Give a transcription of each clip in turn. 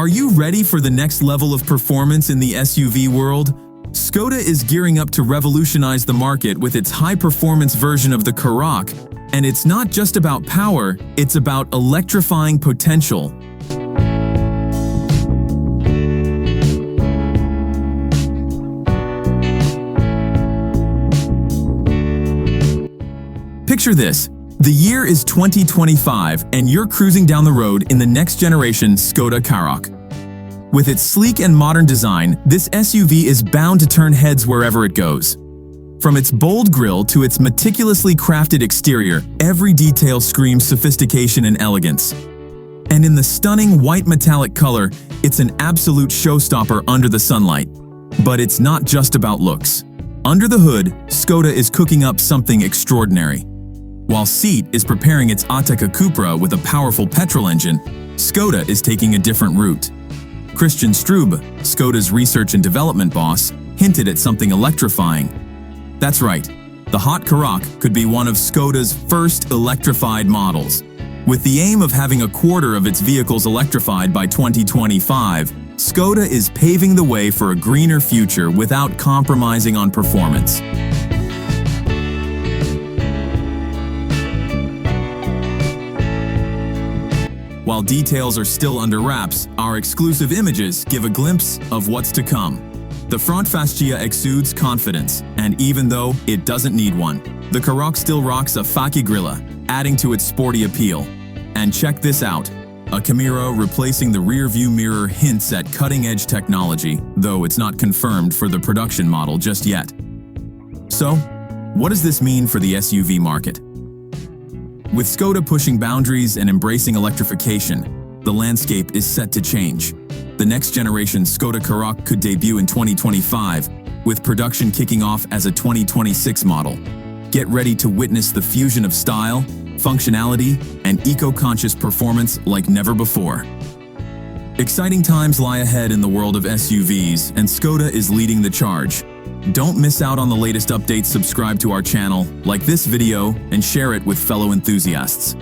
Are you ready for the next level of performance in the SUV world? Skoda is gearing up to revolutionize the market with its high-performance version of the Karoq, and it's not just about power, it's about electrifying potential. Picture this. The year is 2025 and you're cruising down the road in the next generation Skoda Karoq. With its sleek and modern design, this SUV is bound to turn heads wherever it goes. From its bold grille to its meticulously crafted exterior, every detail screams sophistication and elegance. And in the stunning white metallic color, it's an absolute showstopper under the sunlight. But it's not just about looks. Under the hood, Skoda is cooking up something extraordinary. While Seat is preparing its Ateca Cupra with a powerful petrol engine, Skoda is taking a different route. Christian Strube, Skoda's research and development boss, hinted at something electrifying. That's right, the hot Karoq could be one of Skoda's first electrified models. With the aim of having a quarter of its vehicles electrified by 2025, Skoda is paving the way for a greener future without compromising on performance. While details are still under wraps, our exclusive images give a glimpse of what's to come. The front fascia exudes confidence, and even though it doesn't need one, the Karoq still rocks a fascia grille, adding to its sporty appeal. And check this out. A Camaro replacing the rearview mirror hints at cutting-edge technology, though it's not confirmed for the production model just yet. So, what does this mean for the SUV market? With Skoda pushing boundaries and embracing electrification, the landscape is set to change. The next generation Skoda Karoq could debut in 2025, with production kicking off as a 2026 model. Get ready to witness the fusion of style, functionality, and eco-conscious performance like never before. Exciting times lie ahead in the world of SUVs, and Skoda is leading the charge. Don't miss out on the latest updates. Subscribe to our channel, like this video, and share it with fellow enthusiasts.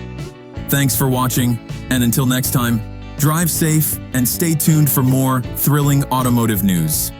Thanks for watching, and until next time, drive safe and stay tuned for more thrilling automotive news.